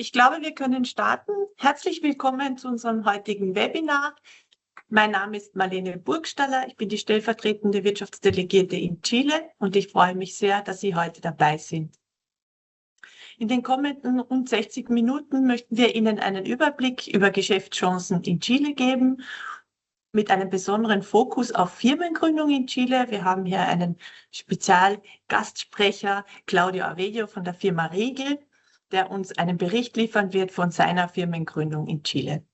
Ich glaube, wir können starten. Herzlich willkommen zu unserem heutigen Webinar. Mein Name ist Marlene Burgstaller. Ich bin die stellvertretende Wirtschaftsdelegierte in Chile und ich freue mich sehr, dass Sie heute dabei sind. In den kommenden rund 60 Minuten möchten wir Ihnen einen Überblick über Geschäftschancen in Chile geben, mit einem besonderen Fokus auf Firmengründung in Chile. Wir haben hier einen Spezialgastsprecher, Claudio Avello von der Firma Riegel, der uns einen Bericht liefern wird von seiner Firmengründung in Chile.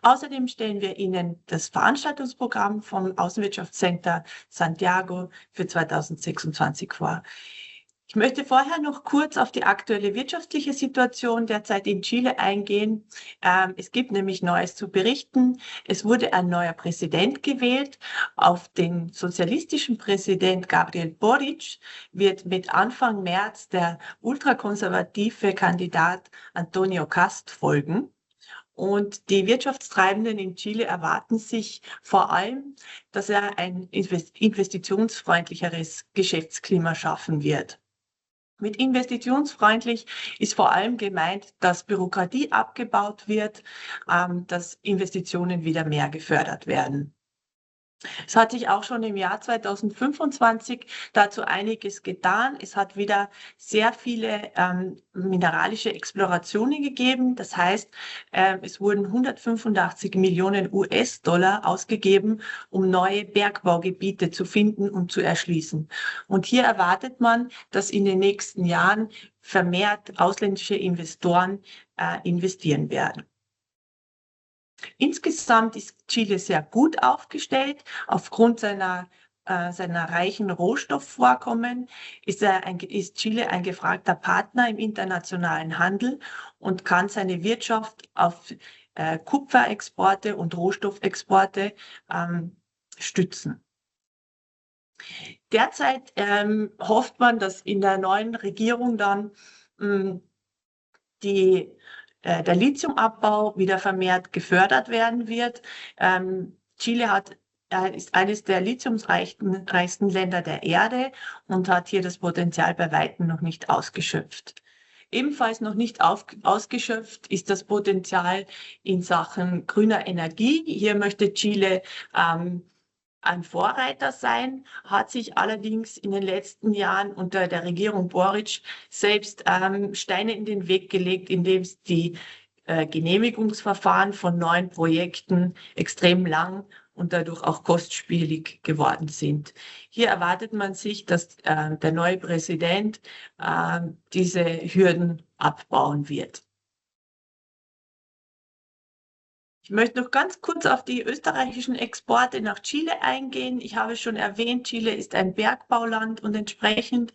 Außerdem stellen wir Ihnen das Veranstaltungsprogramm vom Außenwirtschaftscenter Santiago für 2026 vor. Ich möchte vorher noch kurz auf die aktuelle wirtschaftliche Situation derzeit in Chile eingehen. Es gibt nämlich Neues zu berichten. Es wurde ein neuer Präsident gewählt. Auf den sozialistischen Präsident Gabriel Boric wird mit Anfang März der ultrakonservative Kandidat Antonio Cast folgen. Und die Wirtschaftstreibenden in Chile erwarten sich vor allem, dass er ein investitionsfreundlicheres Geschäftsklima schaffen wird. Mit investitionsfreundlich ist vor allem gemeint, dass Bürokratie abgebaut wird, dass Investitionen wieder mehr gefördert werden. Es hat sich auch schon im Jahr 2025 dazu einiges getan. Es hat wieder sehr viele mineralische Explorationen gegeben. Das heißt, es wurden 185 Millionen US-Dollar ausgegeben, um neue Bergbaugebiete zu finden und zu erschließen. Und hier erwartet man, dass in den nächsten Jahren vermehrt ausländische Investoren investieren werden. Insgesamt ist Chile sehr gut aufgestellt. Aufgrund seiner reichen Rohstoffvorkommen ist Chile ein gefragter Partner im internationalen Handel und kann seine Wirtschaft auf Kupferexporte und Rohstoffexporte stützen. Derzeit hofft man, dass in der neuen Regierung dann der Lithiumabbau wieder vermehrt gefördert werden wird. Chile ist eines der lithiumreichsten Länder der Erde und hat hier das Potenzial bei weitem noch nicht ausgeschöpft. Ebenfalls noch nicht ausgeschöpft ist das Potenzial in Sachen grüner Energie. Hier möchte Chile ein Vorreiter sein, hat sich allerdings in den letzten Jahren unter der Regierung Boric selbst Steine in den Weg gelegt, indem die Genehmigungsverfahren von neuen Projekten extrem lang und dadurch auch kostspielig geworden sind. Hier erwartet man sich, dass der neue Präsident diese Hürden abbauen wird. Ich möchte noch ganz kurz auf die österreichischen Exporte nach Chile eingehen. Ich habe schon erwähnt, Chile ist ein Bergbauland und entsprechend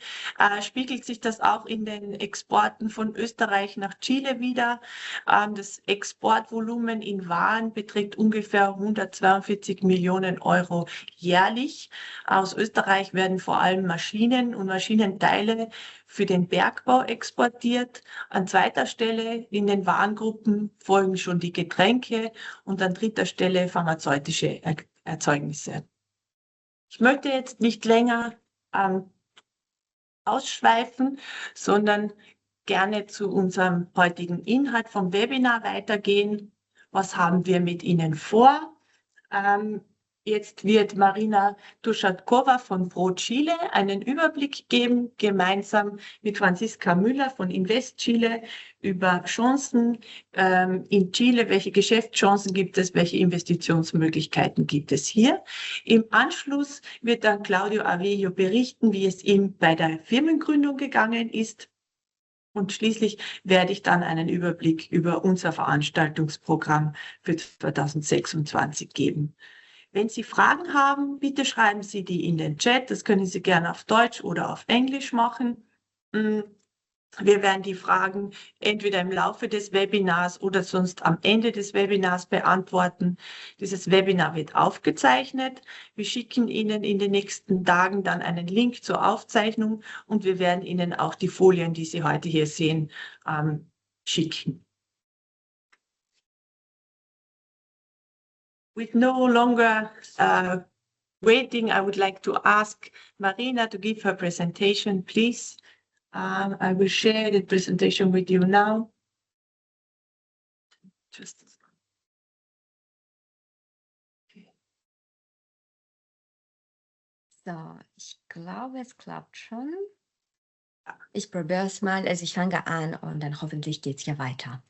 spiegelt sich das auch in den Exporten von Österreich nach Chile wider. Das Exportvolumen in Waren beträgt ungefähr 142 Millionen Euro jährlich. Aus Österreich werden vor allem Maschinen und Maschinenteile für den Bergbau exportiert. An zweiter Stelle in den Warengruppen folgen schon die Getränke und an dritter Stelle pharmazeutische Erzeugnisse. Ich möchte jetzt nicht länger ausschweifen, sondern gerne zu unserem heutigen Inhalt vom Webinar weitergehen. Was haben wir mit Ihnen vor? Jetzt wird Marina Tuschatkova von Pro Chile einen Überblick geben, gemeinsam mit Franziska Müller von Invest Chile über Chancen in Chile. Welche Geschäftschancen gibt es? Welche Investitionsmöglichkeiten gibt es hier? Im Anschluss wird dann Claudio Avello berichten, wie es ihm bei der Firmengründung gegangen ist. Und schließlich werde ich dann einen Überblick über unser Veranstaltungsprogramm für 2026 geben. Wenn Sie Fragen haben, bitte schreiben Sie die in den Chat. Das können Sie gerne auf Deutsch oder auf Englisch machen. Wir werden die Fragen entweder im Laufe des Webinars oder sonst am Ende des Webinars beantworten. Dieses Webinar wird aufgezeichnet. Wir schicken Ihnen in den nächsten Tagen dann einen Link zur Aufzeichnung und wir werden Ihnen auch die Folien, die Sie heute hier sehen, schicken. With no longer waiting, I would like to ask Marina to give her presentation, please. I will share the presentation with you now. Just So, ich glaube, es klappt schon. Ich probiere es mal. Also ich fange an und dann hoffentlich geht es ja weiter.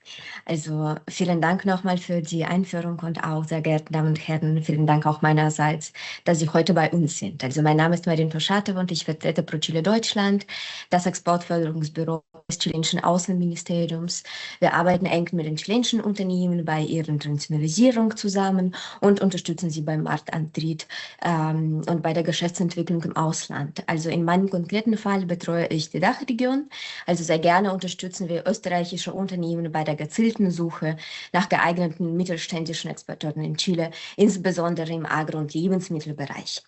Also vielen Dank nochmal für die Einführung und auch, sehr geehrte Damen und Herren, vielen Dank auch meinerseits, dass Sie heute bei uns sind. Also mein Name ist Marin Poschatow und ich vertrete Pro Chile Deutschland, das Exportförderungsbüro des chilenischen Außenministeriums. Wir arbeiten eng mit den chilenischen Unternehmen bei ihrer Internationalisierung zusammen und unterstützen sie beim Markteintritt und bei der Geschäftsentwicklung im Ausland. Also in meinem konkreten Fall betreue ich die Dachregion. Also sehr gerne unterstützen wir österreichische Unternehmen bei der gezielten Suche nach geeigneten mittelständischen Exporteuren in Chile, insbesondere im Agro- und Lebensmittelbereich.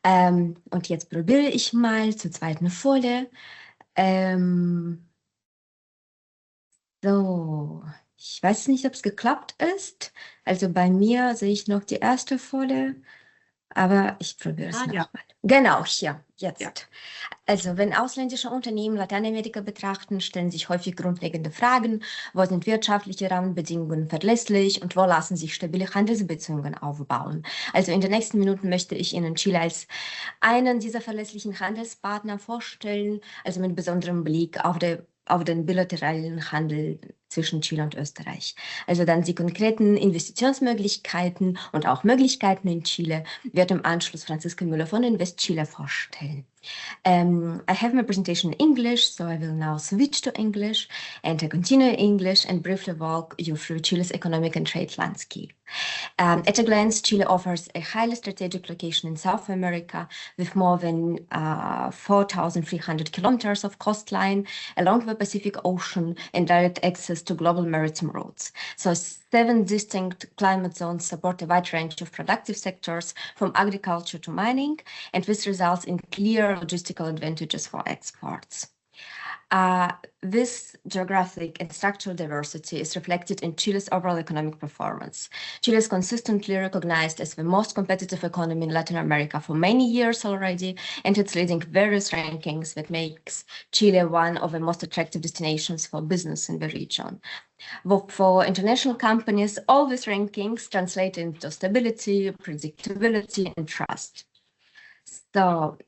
Und jetzt probiere ich mal zur zweiten Folie. So, ich weiß nicht, ob es geklappt ist. Also bei mir sehe ich noch die erste Folie, aber ich probiere es nochmal. ja. Genau, hier, jetzt. Ja. Also, wenn ausländische Unternehmen Lateinamerika betrachten, stellen sich häufig grundlegende Fragen. Wo sind wirtschaftliche Rahmenbedingungen verlässlich und wo lassen sich stabile Handelsbeziehungen aufbauen? Also, in den nächsten Minuten möchte ich Ihnen Chile als einen dieser verlässlichen Handelspartner vorstellen, also mit besonderem Blick auf den bilateralen Handel zwischen Chile und Österreich. Also dann die konkreten Investitionsmöglichkeiten und auch Möglichkeiten in Chile wird im Anschluss Franziska Müller von Invest Chile vorstellen. I have my presentation in English, so I will now switch to English and I continue in English and briefly walk you through Chile's economic and trade landscape. At a glance, Chile offers a highly strategic location in South America with more than 4,300 kilometers of coastline along the Pacific Ocean and direct access to global maritime routes. So 7 distinct climate zones support a wide range of productive sectors from agriculture to mining, and this results in clear logistical advantages for exports. This geographic and structural diversity is reflected in Chile's overall economic performance. Chile is consistently recognized as the most competitive economy in Latin America for many years already, and it's leading various rankings that makes Chile one of the most attractive destinations for business in the region. For international companies, all these rankings translate into stability, predictability, and trust. So,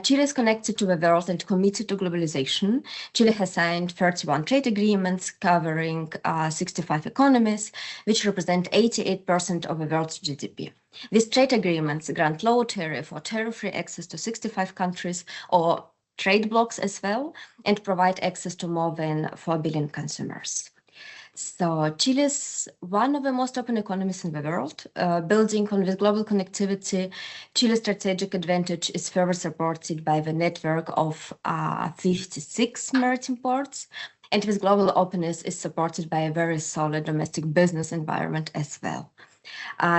Chile is connected to the world and committed to globalization. Chile has signed 31 trade agreements covering 65 economies, which represent 88% of the world's GDP. These trade agreements grant low tariff or tariff-free access to 65 countries or trade blocks as well, and provide access to more than 4 billion consumers. So Chile is one of the most open economies in the world. Building on this global connectivity, Chile's strategic advantage is further supported by the network of 56 maritime ports, and this global openness is supported by a very solid domestic business environment as well.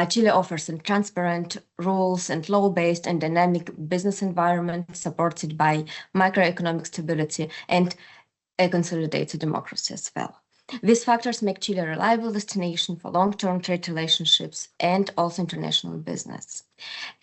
Chile offers a transparent, rules and law-based and dynamic business environment supported by macroeconomic stability and a consolidated democracy as well. These factors make Chile a reliable destination for long-term trade relationships and also international business.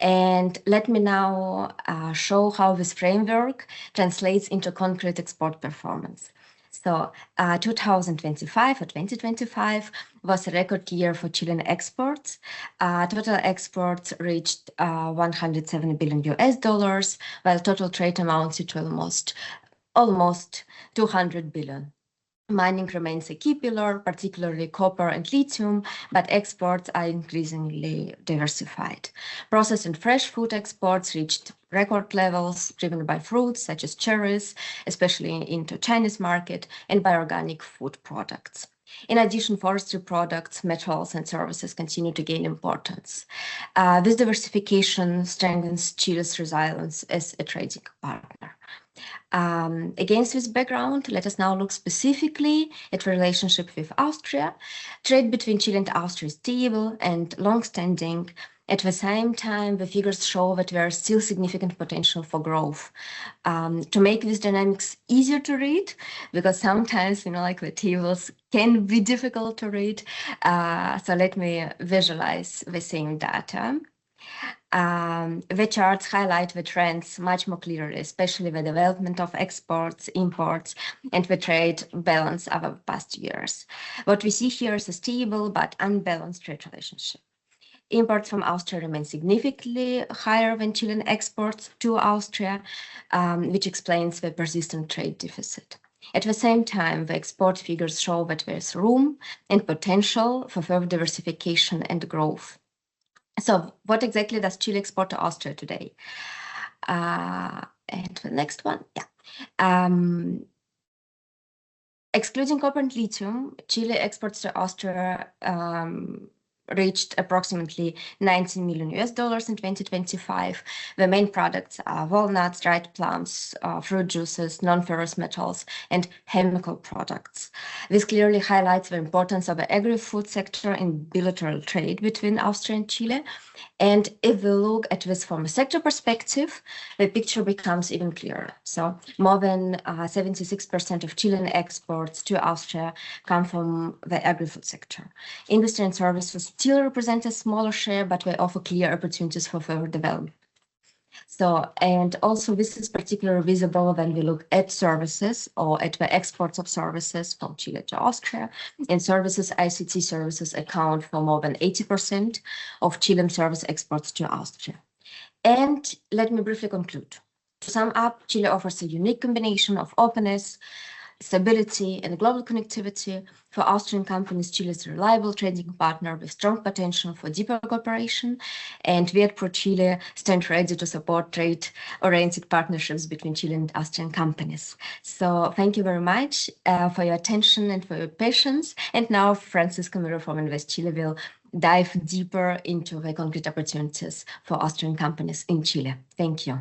And let me now show how this framework translates into concrete export performance. So 2025 was a record year for Chilean exports. Total exports reached 107 billion US dollars, while total trade amounted to almost 200 billion. Mining remains a key pillar, particularly copper and lithium, but exports are increasingly diversified. Processed and fresh food exports reached record levels driven by fruits such as cherries, especially into Chinese market, and by organic food products. In addition, forestry products, metals, and services continue to gain importance. This diversification strengthens Chile's resilience as a trading partner. Against this background, let us now look specifically at the relationship with Austria. Trade between Chile and Austria is stable and long-standing. At the same time, the figures show that there is still significant potential for growth. To make these dynamics easier to read, because sometimes, like the tables can be difficult to read. So let me visualize the same data. The charts highlight the trends much more clearly, especially the development of exports, imports, and the trade balance over the past years. What we see here is a stable but unbalanced trade relationship. Imports from Austria remain significantly higher than Chilean exports to Austria, which explains the persistent trade deficit. At the same time, the export figures show that there is room and potential for further diversification and growth. So what exactly does Chile export to Austria today? And the next one, excluding copper and lithium, Chile exports to Austria reached approximately $19 million in 2025. The main products are walnuts, dried plums, fruit juices, non-ferrous metals, and chemical products. This clearly highlights the importance of the agri-food sector in bilateral trade between Austria and Chile. And if we look at this from a sector perspective, the picture becomes even clearer. So more than 76% of Chilean exports to Austria come from the agri-food sector. Industry and services still represent a smaller share, but they offer clear opportunities for further development. So, and also this is particularly visible when we look at services or at the exports of services from Chile to Austria. In services, ICT services account for more than 80% of Chilean service exports to Austria. And let me briefly conclude. To sum up, Chile offers a unique combination of openness, stability, and global connectivity. For Austrian companies, Chile is a reliable trading partner with strong potential for deeper cooperation, and we at ProChile stand ready to support trade-oriented partnerships between Chilean and Austrian companies. So thank you very much for your attention and for your patience. And now Francisco Miro from Invest Chile will dive deeper into the concrete opportunities for Austrian companies in Chile. Thank you.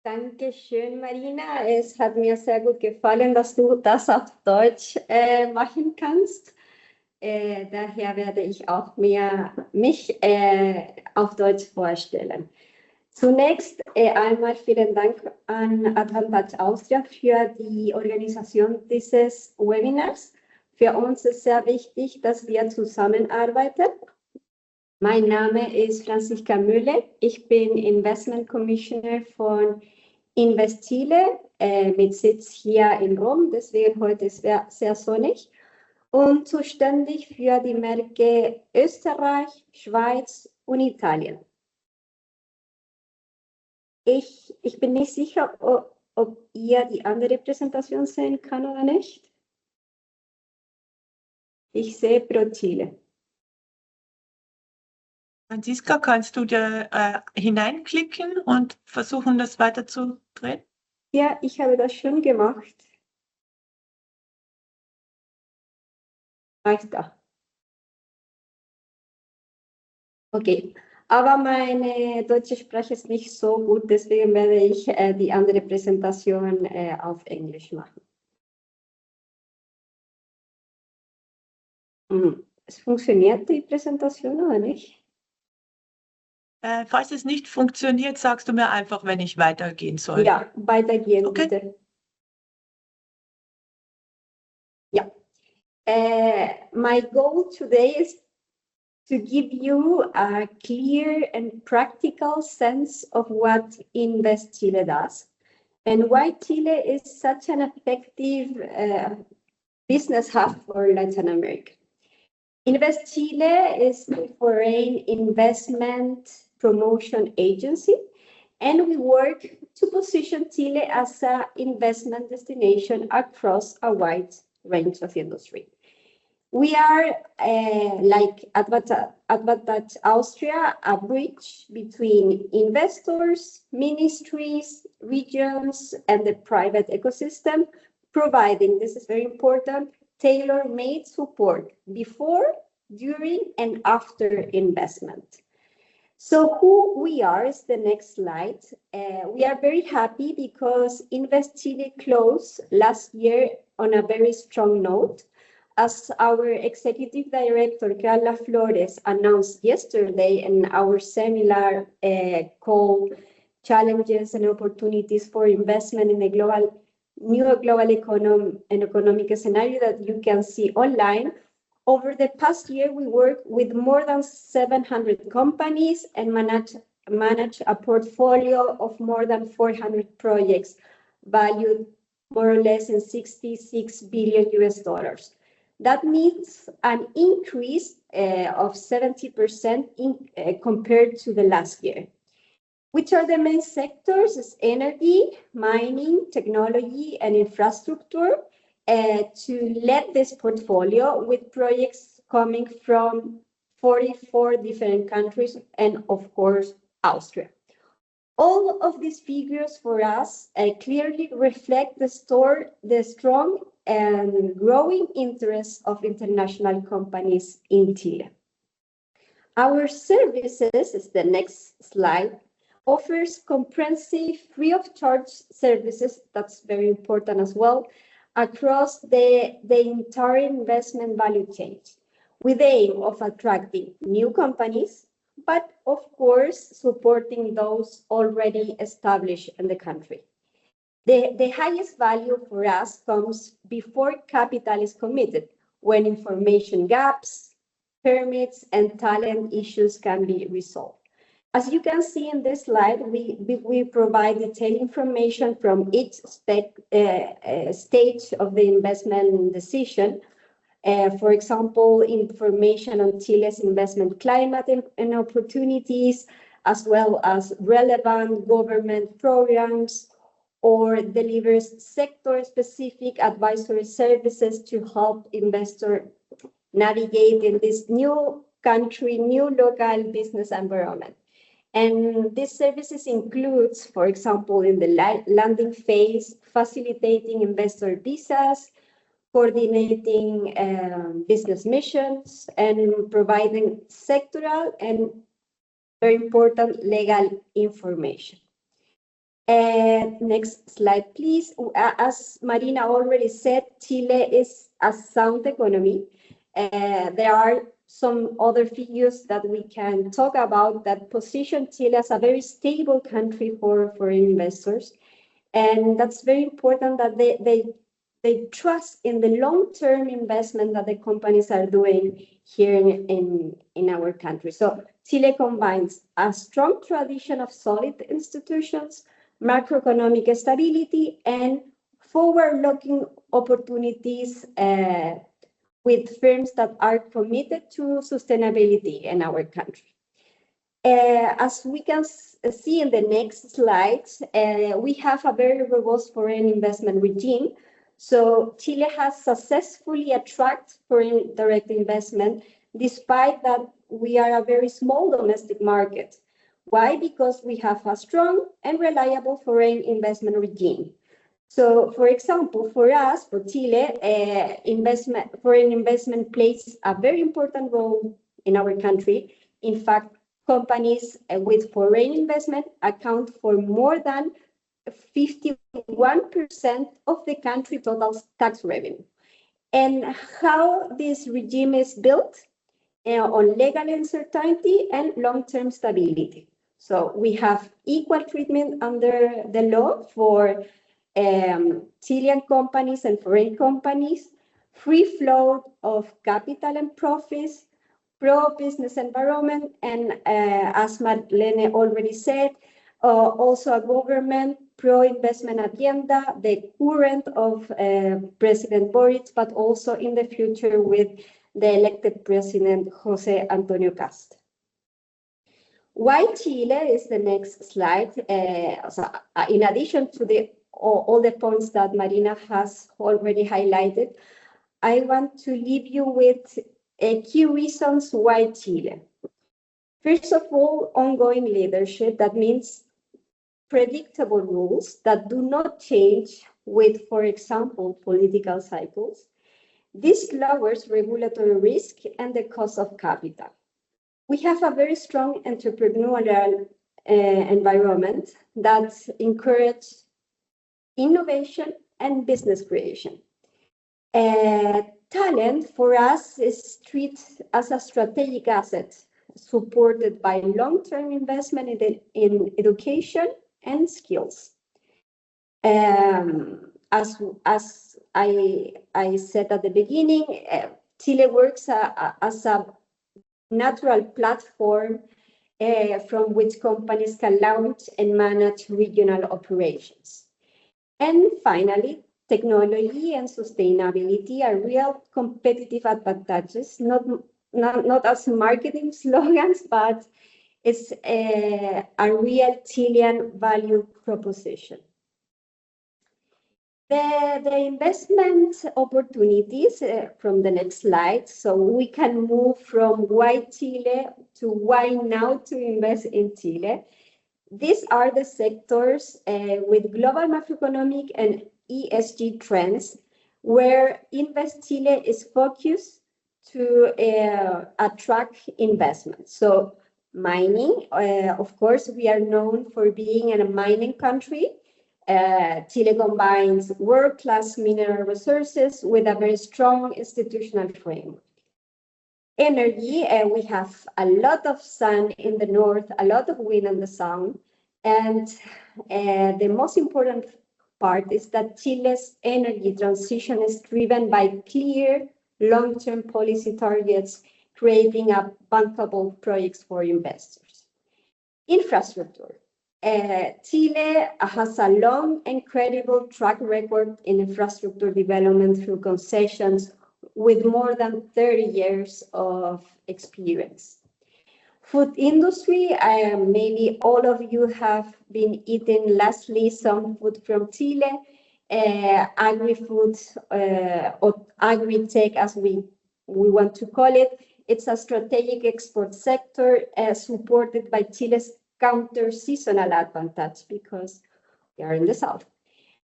Dankeschön, Marina. Es hat mir sehr gut gefallen, dass du das auf Deutsch machen kannst. Daher werde ich auch mich auf Deutsch vorstellen. Zunächst einmal vielen Dank an Advantage Austria für die Organisation dieses Webinars. Für uns ist sehr wichtig, dass wir zusammenarbeiten. Mein Name ist Franziska Müller. Ich bin Investment Commissioner von Invest Chile mit Sitz hier in Rom. Deswegen heute ist es sehr sonnig. Und zuständig für die Märkte Österreich, Schweiz und Italien. Ich bin nicht sicher, ob ihr die andere Präsentation sehen kann oder nicht. Ich sehe ProChile. Franziska, kannst du da hineinklicken und versuchen, das weiterzudrehen? Ja, ich habe das schon gemacht. Reicht da. Okay, aber meine deutsche Sprache ist nicht so gut, deswegen werde ich die andere Präsentation auf Englisch machen. Es funktioniert die Präsentation oder nicht? Falls es nicht funktioniert, sagst du mir einfach, wenn ich weitergehen soll. Ja, weitergehen, okay. Bitte. Ja. My goal today is to give you a clear and practical sense of what Invest Chile does and why Chile is such an effective business hub for Latin America. Invest Chile is a foreign investment promotion agency, and we work to position Chile as an investment destination across a wide range of industry. We are, like Advantage Austria, a bridge between investors, ministries, regions, and the private ecosystem, providing, this is very important, tailor-made support before, during, and after investment. So who we are is the next slide. We are very happy because Invest Chile closed last year on a very strong note. As our executive director, Carla Flores, announced yesterday in our seminar called Challenges and Opportunities for Investment in a New Global Economic Scenario that you can see online, Over the past year, we worked with more than 700 companies and manage a portfolio of more than 400 projects valued more or less in 66 billion US dollars. That means an increase of 70% compared to the last year. Which are the main sectors? Is energy, mining, technology, and infrastructure to lead this portfolio with projects coming from 44 different countries and, of course, Austria. All of these figures for us clearly reflect the strong and growing interest of international companies in Chile. Our services, is the next slide, offers comprehensive, free of charge services, that's very important as well, across the entire investment value chain, with the aim of attracting new companies, but of course, supporting those already established in the country. The highest value for us comes before capital is committed, when information gaps, permits, and talent issues can be resolved. As you can see in this slide, we provide detailed information from each stage of the investment decision. For example, information on Chile's investment climate and opportunities, as well as relevant government programs, or delivers sector-specific advisory services to help investors navigate in this new country, new local business environment. And these services includes, for example, in the landing phase, facilitating investor visas, coordinating business missions, and providing sectoral and very important legal information. Next slide, please. As Marina already said, Chile is a sound economy. There are some other figures that we can talk about that position Chile as a very stable country for foreign investors. And that's very important that they trust in the long-term investment that the companies are doing here in our country. So Chile combines a strong tradition of solid institutions, macroeconomic stability, and forward-looking opportunities with firms that are committed to sustainability in our country. As we can see in the next slides, we have a very robust foreign investment regime. So Chile has successfully attracted foreign direct investment, despite that we are a very small domestic market. Why? Because we have a strong and reliable foreign investment regime. So, for example, for us, for Chile, foreign investment plays a very important role in our country. In fact, companies with foreign investment account for more than 51% of the country total tax revenue. And how this regime is built on legal uncertainty and long-term stability. So we have equal treatment under the law for Chilean companies and foreign companies, free flow of capital and profits, pro-business environment, and as Marlene already said, also a government pro-investment agenda, the current of President Boric, but also in the future with the elected President Jose Antonio Cast. Why Chile is the next slide. In addition to all the points that Marina has already highlighted, I want to leave you with key reasons why Chile. First of all, ongoing leadership. That means predictable rules that do not change with, for example, political cycles. This lowers regulatory risk and the cost of capital. We have a very strong entrepreneurial environment that encourages innovation and business creation. Talent for us is treated as a strategic asset, supported by long-term investment in education and skills. As I said at the beginning, Chile works as a natural platform from which companies can launch and manage regional operations. And finally, technology and sustainability are real competitive advantages, not as marketing slogans, but it's a real Chilean value proposition. The investment opportunities from the next slide. So we can move from why Chile to why now to invest in Chile. These are the sectors with global macroeconomic and ESG trends where Invest Chile is focused to attract investment. So mining, of course, we are known for being in a mining country. Chile combines world-class mineral resources with a very strong institutional framework. Energy, we have a lot of sun in the north, a lot of wind in the south, and the most important part is that Chile's energy transition is driven by clear long-term policy targets, creating a bankable projects for investors. Infrastructure. Chile has a long and credible track record in infrastructure development through concessions with more than 30 years of experience. Food industry, maybe all of you have been eating lastly some food from Chile, agri-food or agri-tech as we want to call it. It's a strategic export sector supported by Chile's counter-seasonal advantage because we are in the south.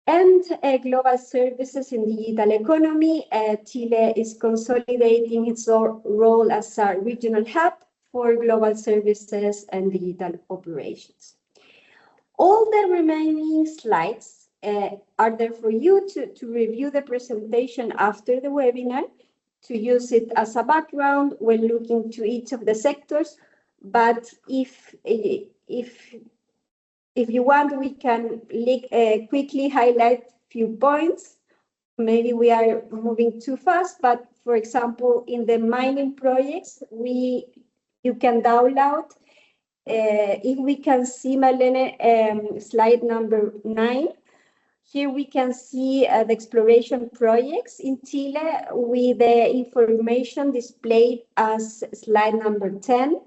And global services in digital economy, Chile is consolidating its role as a regional hub for global services and digital operations. All the remaining slides are there for you to review the presentation after the webinar, to use it as a background when looking to each of the sectors. But if you want, we can quickly highlight a few points. Maybe we are moving too fast, but for example, in the mining projects, you can download. If we can see, Marlene, slide number 9. Here we can see the exploration projects in Chile with the information displayed as slide number 10.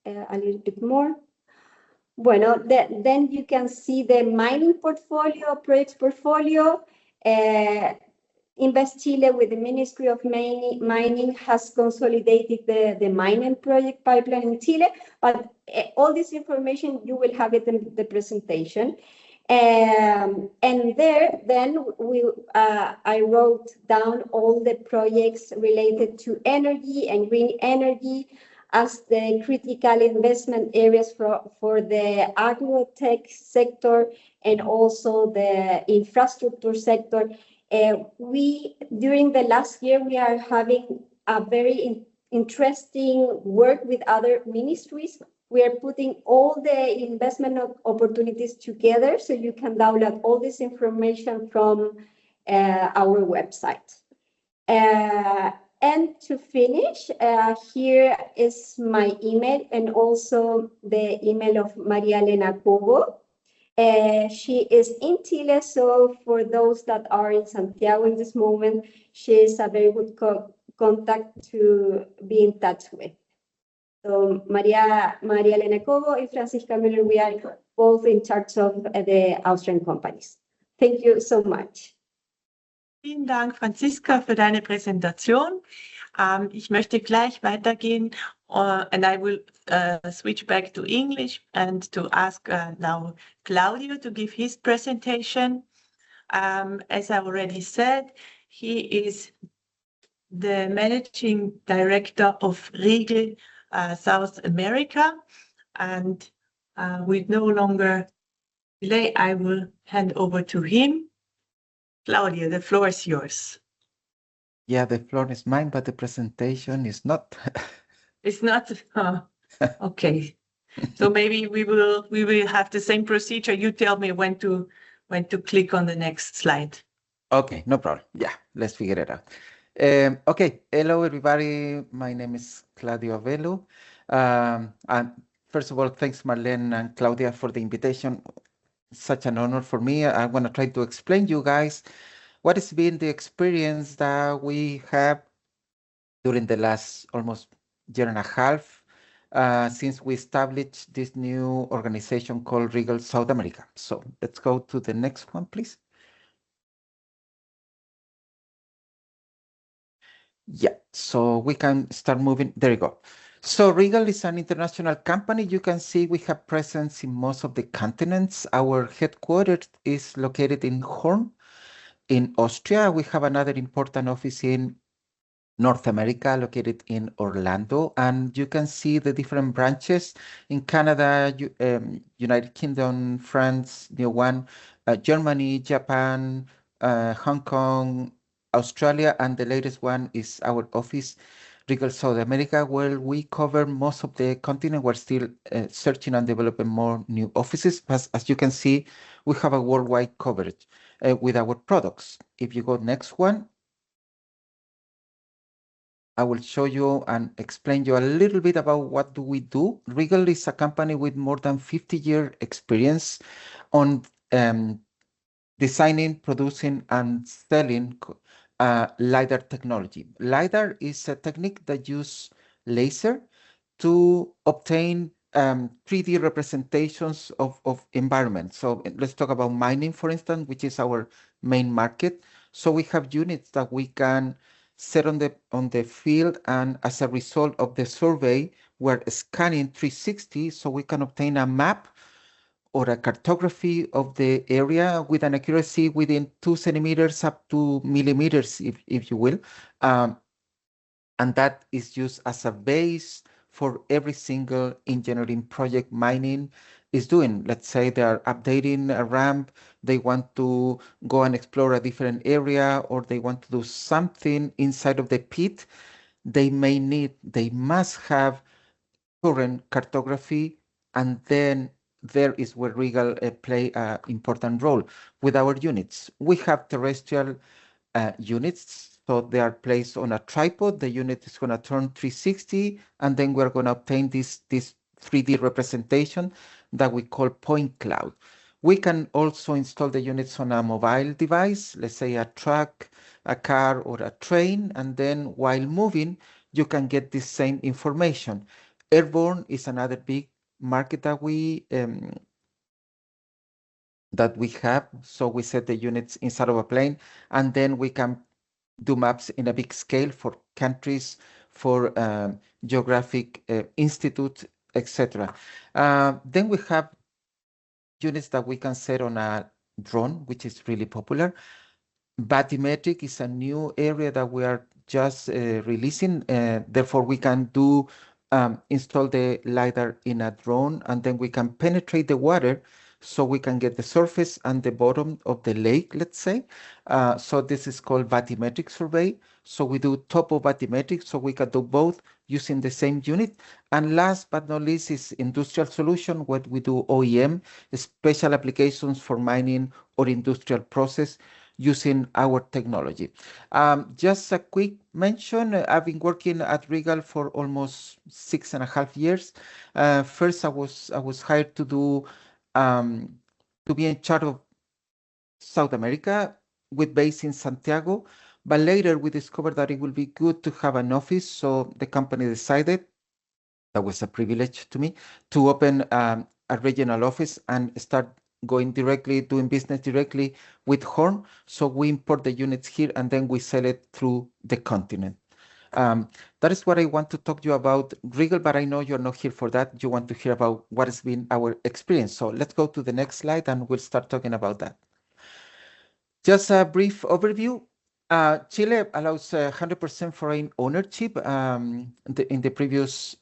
A little bit more. Bueno, then you can see the mining portfolio, projects portfolio. Invest Chile with the Ministry of Mining has consolidated the mining project pipeline in Chile, but all this information you will have it in the presentation. And there, then I wrote down all the projects related to energy and green energy as the critical investment areas for the agro-tech sector and also the infrastructure sector. During the last year, we are having a very interesting work with other ministries. We are putting all the investment opportunities together so you can download all this information from our website. And to finish, here is my email and also the email of Maria Elena Cobo. She is in Chile, so for those that are in Santiago in this moment, she is a very good contact to be in touch with. So Maria Elena Cobo and Francisca Müller, we are both in charge of the Austrian companies. Thank you so much. Vielen Dank, Franziska, für deine Präsentation. Ich möchte gleich weitergehen, and I will switch back to English and to ask now Claudio to give his presentation. As I already said, he is the Managing Director of Riegel South America, and with no longer delay, I will hand over to him. Claudio, the floor is yours. Yeah, the floor is mine, but the presentation is not. It's not? Oh, okay. So maybe we will have the same procedure. You tell me when to click on the next slide. Okay, no problem. Yeah, let's figure it out. Okay, hello everybody. My name is Claudio Velu. And first of all, thanks Marlene and Claudia for the invitation. Such an honor for me. I want to try to explain you guys what has been the experience that we have during the last almost year and a half since we established this new organization called Regal South America. So let's go to the next one, please. Yeah, so we can start moving. There you go. So Regal is an international company. You can see we have presence in most of the continents. Our headquarters is located in Horn in Austria. We have another important office in North America, located in Orlando, and you can see the different branches in Canada, United Kingdom, France, new one, Germany, Japan, Hong Kong, Australia, and the latest one is our office, Regal South America, where we cover most of the continent. We're still searching and developing more new offices, but as you can see, we have a worldwide coverage with our products. If you go next one, I will show you and explain you a little bit about what do we do. Regal is a company with more than 50-year experience on designing, producing, and selling LiDAR technology. LiDAR is a technique that uses laser to obtain 3D representations of environment. So let's talk about mining, for instance, which is our main market. So we have units that we can set on the field, and as a result of the survey, we're scanning 360 so we can obtain a map or a cartography of the area with an accuracy within 2 centimeters up to millimeters, if you will. And that is used as a base for every single engineering project mining is doing. Let's say they are updating a ramp, they want to go and explore a different area, or they want to do something inside of the pit. They must have current cartography, and then there is where Regal play an important role with our units. We have terrestrial units, so they are placed on a tripod. The unit is going to turn 360, and then we're going to obtain this 3D representation that we call point cloud. We can also install the units on a mobile device, let's say a truck, a car, or a train, and then while moving, you can get the same information. Airborne is another big market that we have. So we set the units inside of a plane, and then we can do maps in a big scale for countries, for geographic institute, etc. Then we have units that we can set on a drone, which is really popular. Bathymetric is a new area that we are just releasing. Therefore, we can do install the LiDAR in a drone, and then we can penetrate the water so we can get the surface and the bottom of the lake, let's say. So this is called bathymetric survey. So we do topo bathymetric, so we can do both using the same unit. And last but not least is industrial solution, where we do OEM, special applications for mining or industrial process using our technology. Just a quick mention, I've been working at Regal for almost 6.5 years. First, I was hired to be in charge of South America with base in Santiago, but later we discovered that it would be good to have an office, so the company decided, that was a privilege to me, to open a regional office and start doing business directly with Horn. So we import the units here and then we sell it through the continent. That is what I want to talk to you about Regal, but I know you're not here for that. You want to hear about what has been our experience. So let's go to the next slide and we'll start talking about that. Just a brief overview. Chile allows 100% foreign ownership. In the previous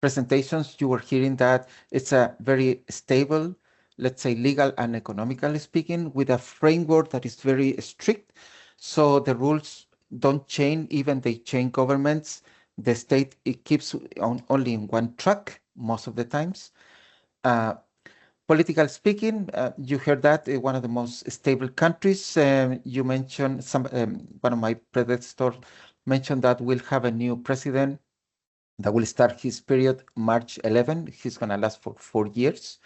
presentations, you were hearing that it's a very stable, let's say legal and economically speaking, with a framework that is very strict. So the rules don't change, even they change governments. the state, it keeps on only in one track most of the times. Political speaking, you heard that one of the most stable countries. You mentioned one of my predecessors mentioned that we'll have a new president that will start his period March 11. He's going to last for 4 years.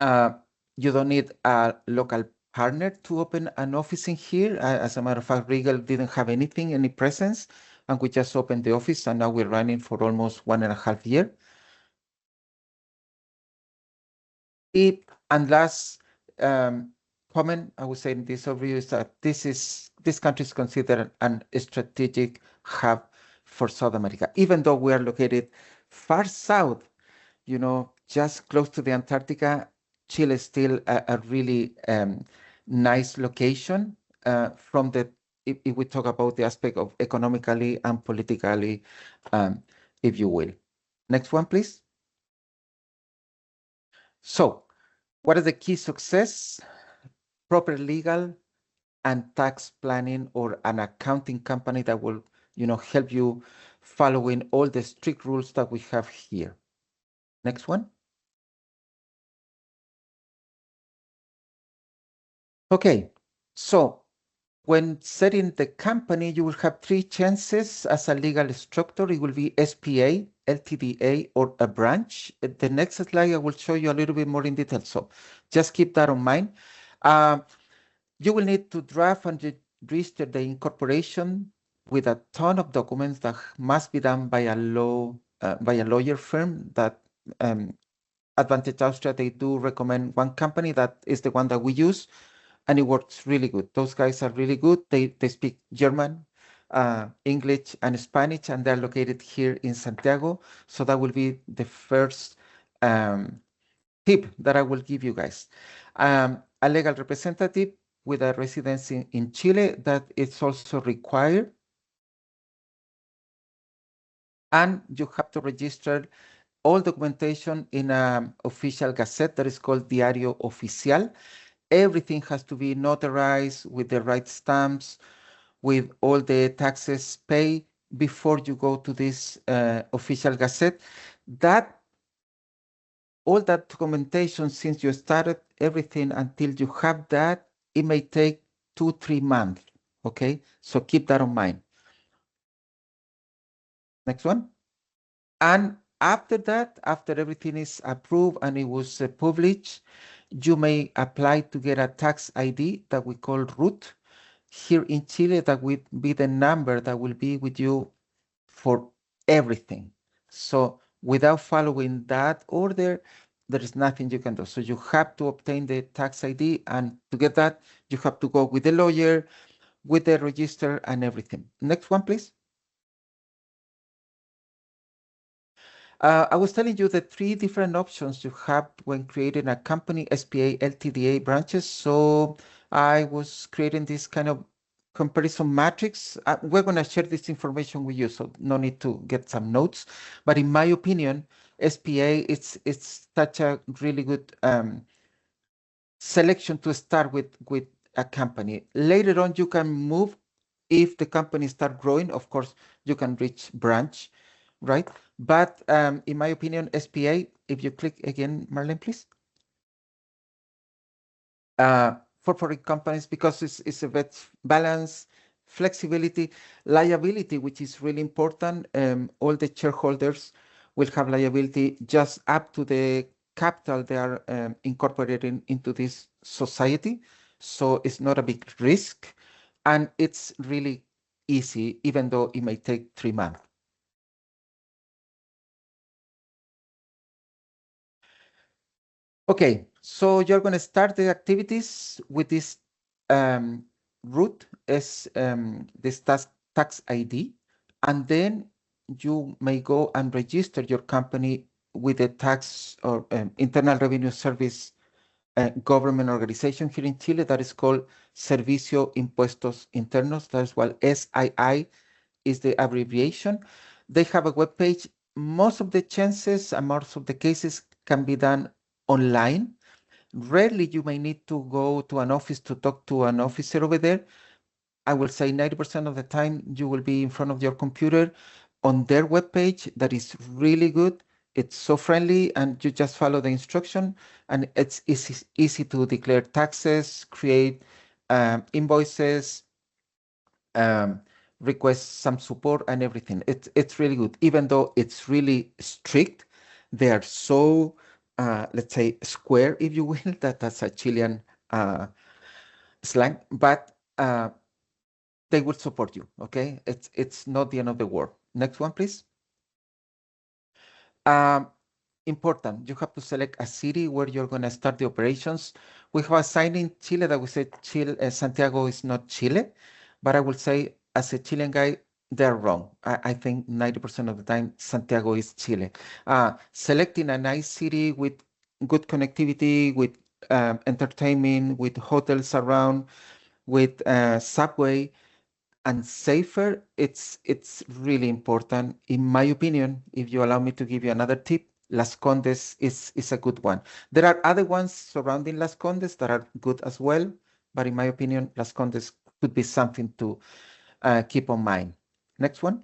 You don't need a local partner to open an office in here. As a matter of fact, Regal didn't have anything, any presence, and we just opened the office, and now we're running for almost 1.5 years. And last comment I would say in this overview is that this country is considered a strategic hub for South America, even though we are located far south, you know, just close to the Antarctica. Chile is still a really nice location from the, if we talk about the aspect of economically and politically, if you will. Next one, please. So, what are the key success? Proper legal and tax planning, or an accounting company that will, you know, help you following all the strict rules that we have here. Next one. Okay, so when setting the company, you will have 3 chances as a legal structure. It will be SPA, LTDA, or a branch. The next slide, I will show you a little bit more in detail. So just keep that in mind. You will need to draft and register the incorporation with a ton of documents that must be done by a lawyer firm. That Advantage Austria, they do recommend one company that is the one that we use, and it works really good. Those guys are really good. They speak German, English, and Spanish, and they're located here in Santiago. So that will be the first tip that I will give you guys. A legal representative with a residence in Chile, that is also required. And you have to register all documentation in an official gazette that is called Diario Oficial. Everything has to be notarized with the right stamps, with all the taxes paid before you go to this official gazette. All that documentation, since you started everything until you have that, it may take 2-3 months. Okay, so keep that in mind. Next one. And after that, after everything is approved and it was published, you may apply to get a tax ID that we call root. Here in Chile, that will be the number that will be with you for everything. So without following that order, there is nothing you can do. So you have to obtain the tax ID, and to get that, you have to go with the lawyer, with the register, and everything. Next one, please. I was telling you the 3 different options you have when creating a company, SPA, LTDA branches. So I was creating this kind of comparison matrix. We're going to share this information with you, so no need to get some notes. But in my opinion, SPA, it's such a really good selection to start with a company. Later on, you can move. If the company start growing, of course, you can reach branch, right? But in my opinion, SPA, if you click again, Marlene, please. For foreign companies, because it's a bit balance, flexibility, liability, which is really important. All the shareholders will have liability just up to the capital they are incorporating into this society. So it's not a big risk, and it's really easy, even though it may take 3 months. Okay, so you're going to start the activities with this root as this tax ID, and then you may go and register your company with the tax or Internal Revenue Service government organization here in Chile that is called Servicio Impuestos Internos. That's what SII is the abbreviation. They have a web page. Most of the chances and most of the cases can be done online. Rarely you may need to go to an office to talk to an officer over there, I will say 90% of the time you will be in front of your computer on their webpage that is really good. It's so friendly, and you just follow the instruction, and it's easy to declare taxes, create invoices, request some support and everything. It's really good, even though it's really strict. They are so, let's say, square, if you will. That's a Chilean slang, but they will support you. Okay, it's not the end of the world. Next one, please. Important, you have to select a city where you're going to start the operations. We have a sign in Chile that we say Chile, Santiago is not Chile, but I will say, as a Chilean guy, they're wrong. I think 90% of the time Santiago is Chile. Selecting a nice city with good connectivity, with entertainment, with hotels around, with subway, and safer, it's really important. In my opinion, if you allow me to give you another tip, Las Condes is a good one. There are other ones surrounding Las Condes that are good as well, but in my opinion, Las Condes could be something to keep on mind. Next one.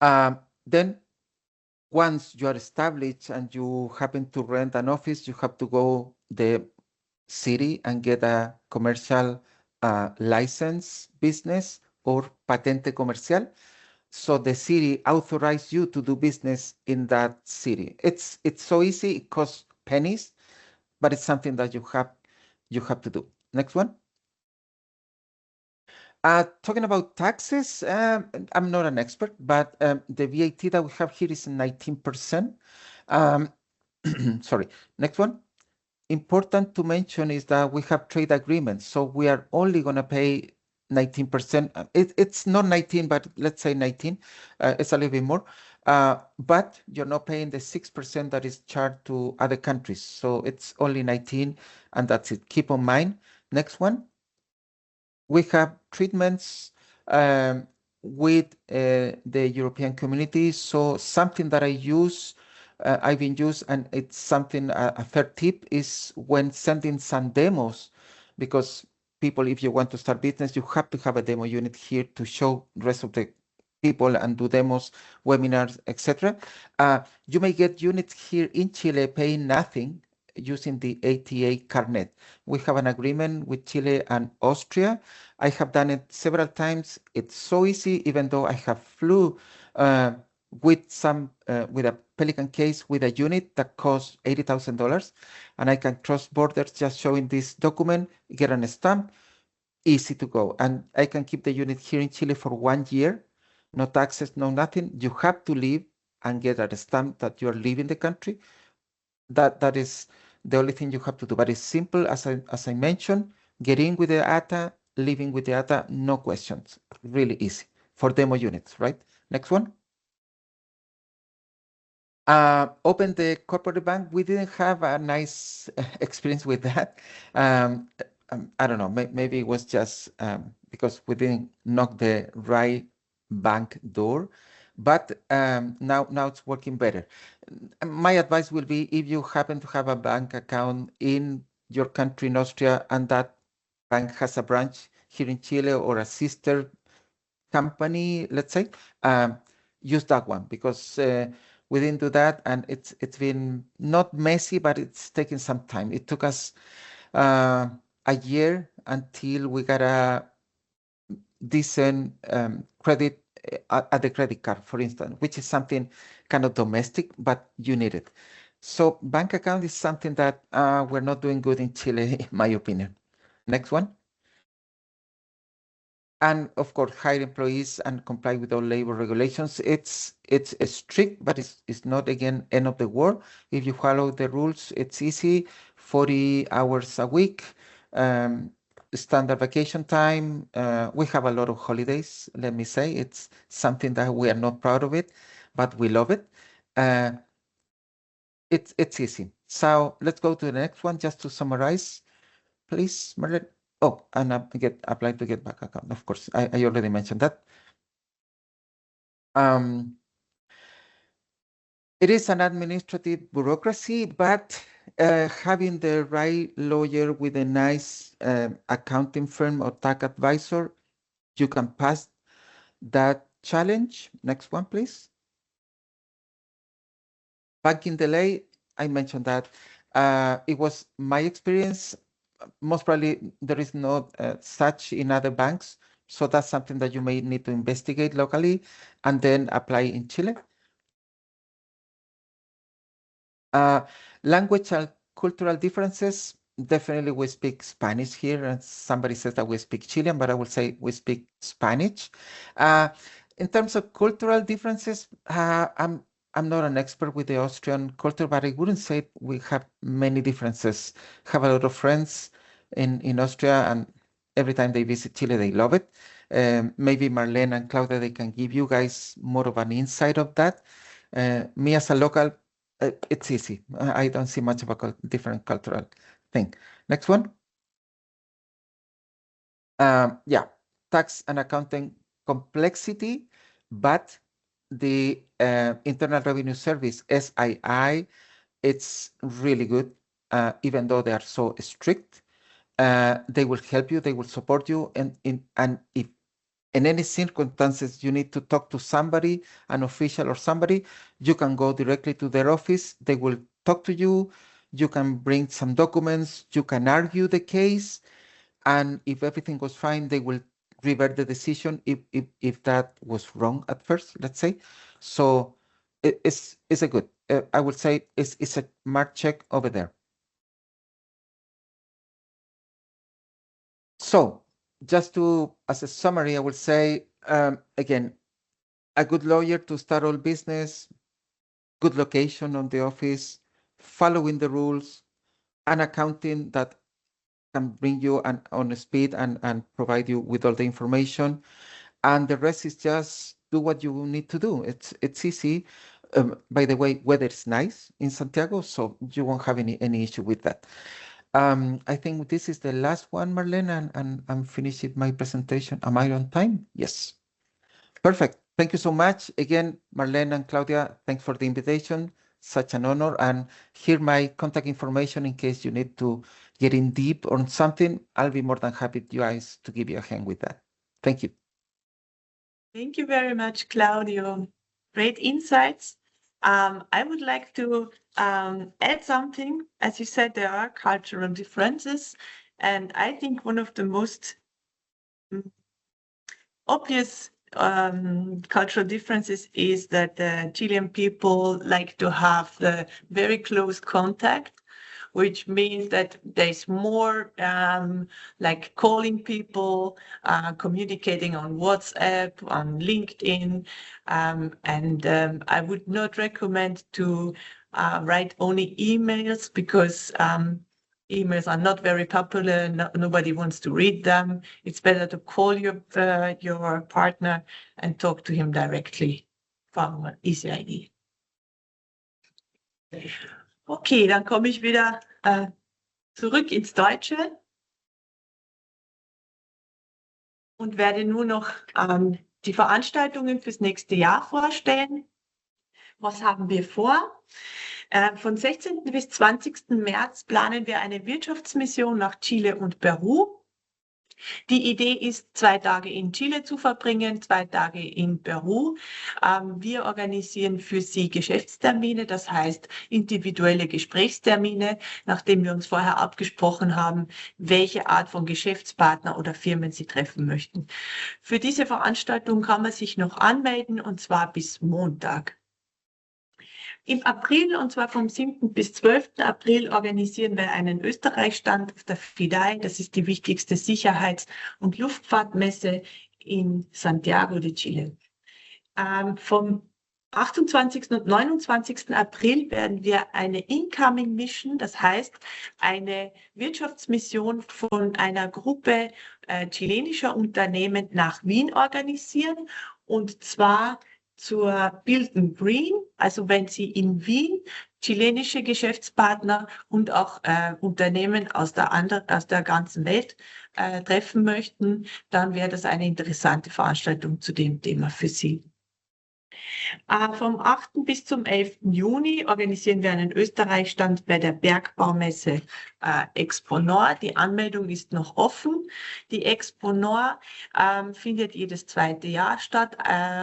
Then once you are established and you happen to rent an office, you have to go the city and get a commercial license business or patente comercial. So the city authorizes you to do business in that city. It's so easy. It costs pennies, but it's something that you have to do. Next one. Talking about taxes, I'm not an expert, but the VAT that we have here is 19%. Sorry. Next one. Important to mention is that we have trade agreements, so we are only going to pay 19%. It's not 19, but let's say 19. It's a little bit more. But you're not paying the 6% that is charged to other countries. So it's only 19, and that's it. Keep on mind. Next one. We have treatments with the European community. So something that I've been used, and it's something, a third tip is when sending some demos, because people, if you want to start business, you have to have a demo unit here to show the rest of the people and do demos, webinars, etc. You may get units here in Chile paying nothing using the ATA Carnet. We have an agreement with Chile and Austria. I have done it several times. It's so easy, even though I have flew with a Pelican case with a unit that costs $80,000, and I can cross borders just showing this document, get a stamp, easy to go. And I can keep the unit here in Chile for 1 year, no taxes, no nothing. You have to leave and get a stamp that you're leaving the country. That is the only thing you have to do. But it's simple, as I mentioned, get in with the ATA, leaving with the ATA, no questions. Really easy for demo units, right? Next one. Open the corporate bank. We didn't have a nice experience with that. I don't know, maybe it was just because we didn't knock the right bank door, but now it's working better. My advice will be, if you happen to have a bank account in your country, in Austria, and that bank has a branch here in Chile or a sister company, let's say, use that one, because we didn't do that, and it's been not messy, but it's taken some time. It took us a year until we got a decent credit at the credit card, for instance, which is something kind of domestic, but you need it. So bank account is something that we're not doing good in Chile, in my opinion. Next one. And of course, hire employees and comply with all labor regulations. It's strict, but it's not, again, end of the world. If you follow the rules, it's easy. 40 hours a week, standard vacation time. We have a lot of holidays, let me say. It's something that we are not proud of it, but we love it. It's easy. So let's go to the next one, just to summarize, please, Margaret. Oh, and apply to get back account. Of course, I already mentioned that. It is an administrative bureaucracy, but having the right lawyer with a nice accounting firm or tax advisor, you can pass that challenge. Next one, please. Banking delay, I mentioned that. It was my experience. Most probably there is no such in other banks. So that's something that you may need to investigate locally and then apply in Chile. Language and cultural differences, definitely we speak Spanish here, and somebody says that we speak Chilean, but I will say we speak Spanish. In terms of cultural differences, I'm not an expert with the Austrian culture, but I wouldn't say we have many differences. Have a lot of friends in Austria, and every time they visit Chile, they love it. Maybe Marlene and Claudia, they can give you guys more of an insight of that. Me as a local, it's easy. I don't see much of a different cultural thing. Next one. Yeah, tax and accounting complexity, but the Internal Revenue Service, SII, it's really good, even though they are so strict. They will help you, they will support you, and if in any circumstances you need to talk to somebody, an official or somebody, you can go directly to their office. They will talk to you. You can bring some documents. You can argue the case. And if everything goes fine, they will revert the decision if that was wrong at first, let's say. So it's a good, I would say it's a mark check over there. So just as a summary, I would say, again, a good lawyer to start all business, good location on the office, following the rules, an accounting that can bring you on speed and provide you with all the information. And the rest is just do what you need to do. It's easy. By the way, weather is nice in Santiago, so you won't have any issue with that. I think this is the last one, Marlene, and I'm finishing my presentation. Am I on time? Yes. Perfect. Thank you so much. Again, Marlene and Claudia, thanks for the invitation. Such an honor. And here my contact information in case you need to get in deep on something. I'll be more than happy you guys to give you a hand with that. Thank you. Thank you very much, Claudio. Great insights. I would like to add something. As you said, there are cultural differences. And I think one of the most obvious cultural differences is that the Chilean people like to have the very close contact, which means that there's more like calling people, communicating on WhatsApp, on LinkedIn, and I would not recommend to write only emails because emails are not very popular. Nobody wants to read them. It's better to call your partner and talk to him directly. Far easy idea. Okay, dann komme ich wieder zurück ins Deutsche und werde nur noch die Veranstaltungen fürs nächste Jahr vorstellen. Was haben wir vor? Von 16. bis 20. März planen wir eine Wirtschaftsmission nach Chile und Peru. Die Idee ist, 2 Tage in Chile zu verbringen, 2 Tage in Peru. Wir organisieren für Sie Geschäftstermine, das heißt individuelle Gesprächstermine, nachdem wir uns vorher abgesprochen haben, welche Art von Geschäftspartner oder Firmen Sie treffen möchten. Für diese Veranstaltung kann man sich noch anmelden, und zwar bis Montag. Im April, und zwar vom 7. bis 12. April, organisieren wir einen Österreich-Stand auf der FIDAI. Das ist die wichtigste Sicherheits- und Luftfahrtmesse in Santiago de Chile. Vom 28. und 29. April werden wir eine Incoming Mission, das heißt eine Wirtschaftsmission von einer Gruppe chilenischer Unternehmen nach Wien organisieren, und zwar zur Build and Green. Also wenn Sie in Wien chilenische Geschäftspartner und auch Unternehmen aus der ganzen Welt treffen möchten, dann wäre das eine interessante Veranstaltung zu dem Thema für Sie. Vom 8. bis zum 11. Juni organisieren wir einen Österreich-Stand bei der Bergbaumesse Expo Nord. Die Anmeldung ist noch offen. Die Expo Nord findet jedes zweite Jahr statt,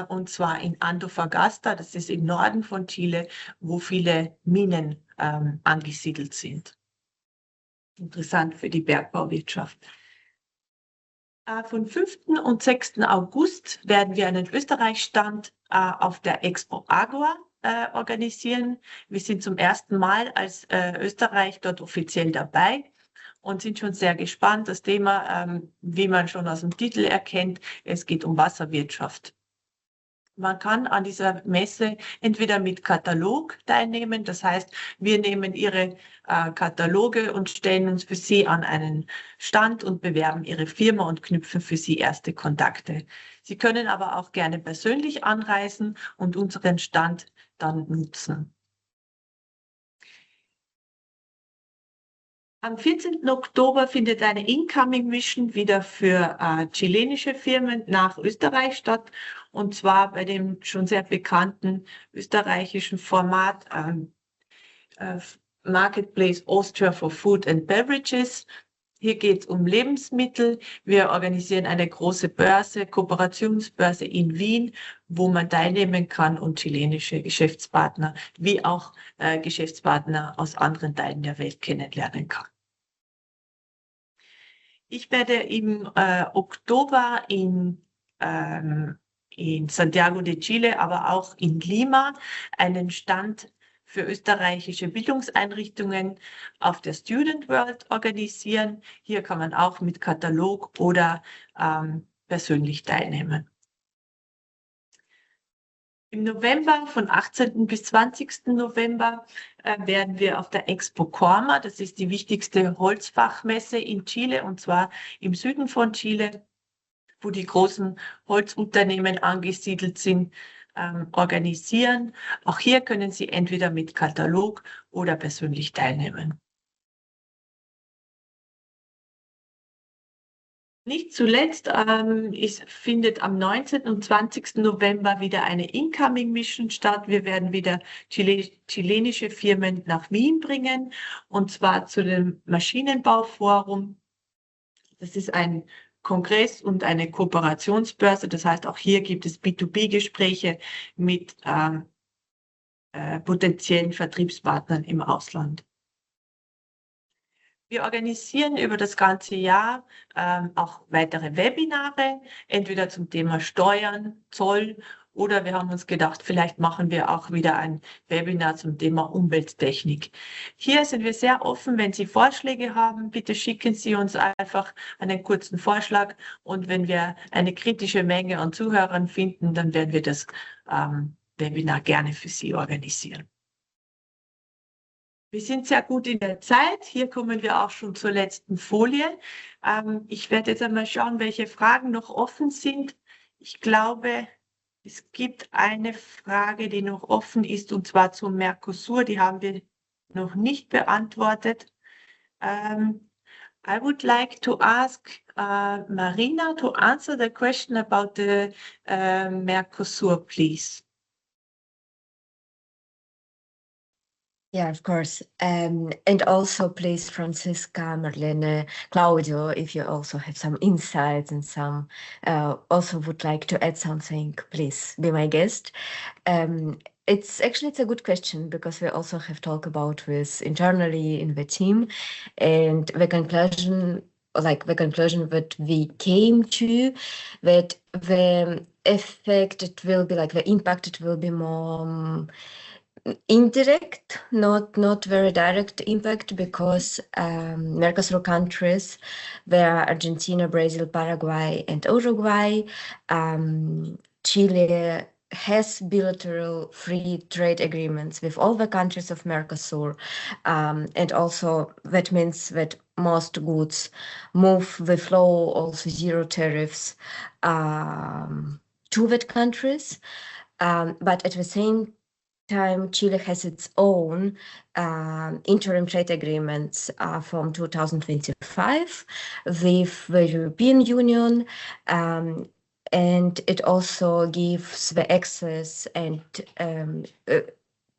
und zwar in Antofagasta, das ist im Norden von Chile, wo viele Minen angesiedelt sind. Interessant für die Bergbauwirtschaft. Von 5. und 6. August werden wir einen Österreich-Stand auf der Expo Agua organisieren. Wir sind zum ersten Mal als Österreich dort offiziell dabei und sind schon sehr gespannt. Das Thema, wie man schon aus dem Titel erkennt, es geht um Wasserwirtschaft. Man kann an dieser Messe entweder mit Katalog teilnehmen, das heißt, wir nehmen Ihre Kataloge und stellen uns für Sie an einen Stand und bewerben Ihre Firma und knüpfen für Sie erste Kontakte. Sie können aber auch gerne persönlich anreisen und unseren Stand dann nutzen. Am 14. Oktober findet eine Incoming Mission wieder für chilenische Firmen nach Österreich statt, und zwar bei dem schon sehr bekannten österreichischen Format Marketplace Austria for Food and Beverages. Hier geht es um Lebensmittel. Wir organisieren eine große Börse, Kooperationsbörse in Wien, wo man teilnehmen kann und chilenische Geschäftspartner wie auch Geschäftspartner aus anderen Teilen der Welt kennenlernen kann. Ich werde im Oktober in Santiago de Chile, aber auch in Lima einen Stand für österreichische Bildungseinrichtungen auf der Student World organisieren. Hier kann man auch mit Katalog oder persönlich teilnehmen. Im November, von 18. bis 20. November, werden wir auf der Expo Corma, das ist die wichtigste Holzfachmesse in Chile, und zwar im Süden von Chile, wo die großen Holzunternehmen angesiedelt sind, organisieren. Auch hier können Sie entweder mit Katalog oder persönlich teilnehmen. Nicht zuletzt findet am 19. und 20. November wieder eine Incoming Mission statt. Wir werden wieder chilenische Firmen nach Wien bringen, und zwar zu dem Maschinenbauforum. Das ist ein Kongress und eine Kooperationsbörse. Das heißt, auch hier gibt es B2B-Gespräche mit potenziellen Vertriebspartnern im Ausland. Wir organisieren über das ganze Jahr auch weitere Webinare, entweder zum Thema Steuern, Zoll, oder wir haben uns gedacht, vielleicht machen wir auch wieder ein Webinar zum Thema Umwelttechnik. Hier sind wir sehr offen. Wenn Sie Vorschläge haben, bitte schicken Sie uns einfach einen kurzen Vorschlag, und wenn wir eine kritische Menge an Zuhörern finden, dann werden wir das Webinar gerne für Sie organisieren. Wir sind sehr gut in der Zeit. Hier kommen wir auch schon zur letzten Folie. Ich werde jetzt einmal schauen, welche Fragen noch offen sind. Ich glaube, es gibt eine Frage, die noch offen ist, und zwar zum Mercosur. Die haben wir noch nicht beantwortet. I would like to ask Marina to answer the question about the Mercosur, please. Yeah, of course. And also, please, Francisca, Marlene, Claudio, if you also have some insights and some also would like to add something, please be my guest. It's a good question, because we also have talked about this internally in the team, and the conclusion that we came to, that the effect, it will be like the impact, it will be more indirect, not very direct impact, because Mercosur countries, there are Argentina, Brazil, Paraguay, and Uruguay. Chile has bilateral free trade agreements with all the countries of Mercosur, and also that means that most goods move with flow, also zero tariffs to that countries, but at the same time, Chile has its own interim trade agreements from 2025 with the European Union, and it also gives the access and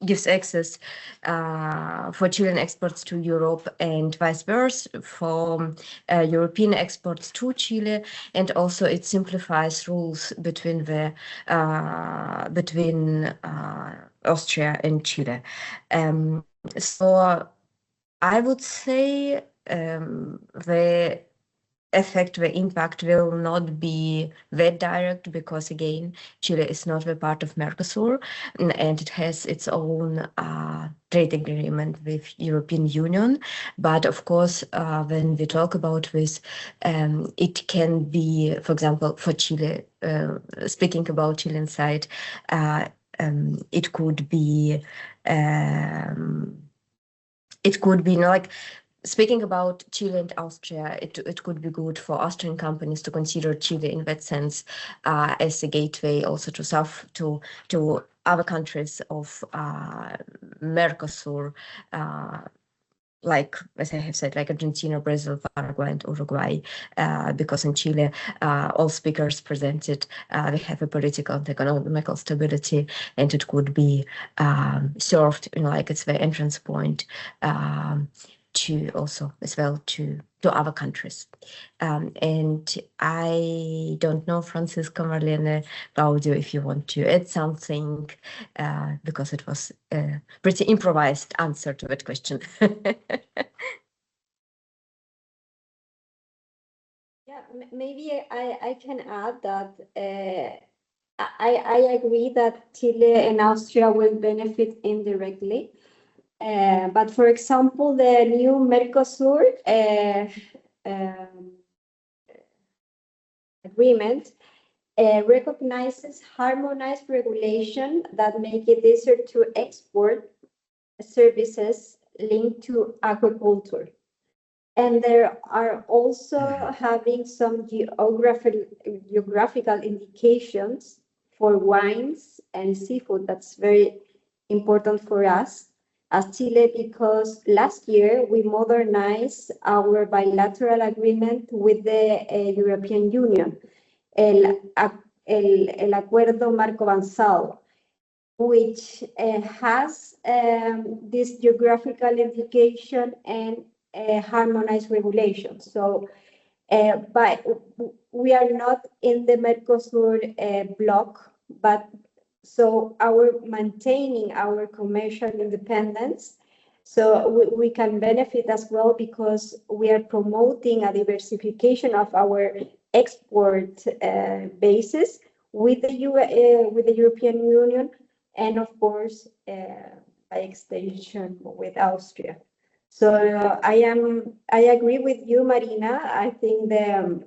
gives access for Chilean exports to Europe and vice versa for European exports to Chile, and also it simplifies rules between the Austria and Chile. So I would say the impact will not be that direct because, again, Chile is not a part of Mercosur and it has its own trade agreement with European Union. But of course, when we talk about this, it can be, for example, for Chile, speaking about Chilean side, it could be like, speaking about Chile and Austria, it could be good for Austrian companies to consider Chile in that sense as a gateway also to other countries of Mercosur, like, as I have said, like Argentina, Brazil, Paraguay, and Uruguay, because in Chile, all speakers presented, they have a political and economical stability, and it could be served, like it's the entrance point to also as well to other countries. And I don't know, Francisco, Marlene, Claudio, if you want to add something, because it was a pretty improvised answer to that question. Yeah, maybe I can add that I agree that Chile and Austria will benefit indirectly. But for example, the new Mercosur agreement recognizes harmonized regulation that make it easier to export services linked to agriculture. And there are also having some geographical indications for wines and seafood. That's very important for us as Chile, because last year we modernized our bilateral agreement with the European Union, el Acuerdo Marco Avanzado, which has this geographical indication and harmonized regulations. So, but we are not in the Mercosur bloc, but so maintaining our commercial independence, so we can benefit as well because we are promoting a diversification of our export basis with the European Union, and of course by extension with Austria. So I agree with you, Marina. I think the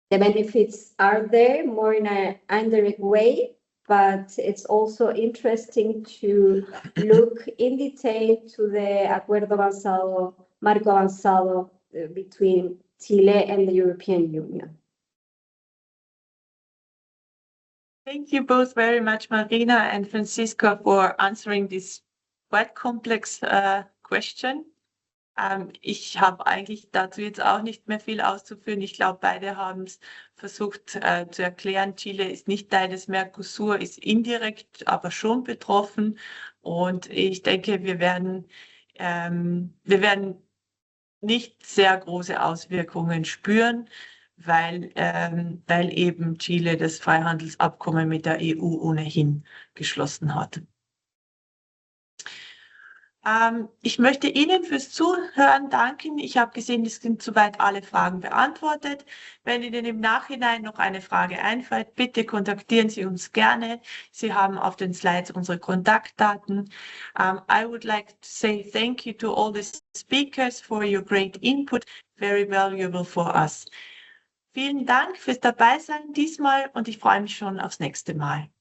benefits are there more in an indirect way, but it's also interesting to look in detail to the Acuerdo Avanzado, Marco Avanzado between Chile and the European Union. Thank you both very much, Marina and Francisco, for answering this quite complex question. Ich habe eigentlich dazu jetzt auch nicht mehr viel auszuführen. Ich glaube, beide haben es versucht zu erklären. Chile ist nicht Teil des Mercosur, ist indirekt, aber schon betroffen. Und ich denke, wir werden nicht sehr große Auswirkungen spüren, weil eben Chile das Freihandelsabkommen mit der EU ohnehin geschlossen hat. Ich möchte Ihnen fürs Zuhören danken. Ich habe gesehen, es sind soweit alle Fragen beantwortet. Wenn Ihnen im Nachhinein noch eine Frage einfällt, bitte kontaktieren Sie uns gerne. Sie haben auf den Slides unsere Kontaktdaten. I would like to say thank you to all the speakers for your great input, very valuable for us. Vielen Dank fürs Dabeisein diesmal und ich freue mich schon aufs nächste Mal.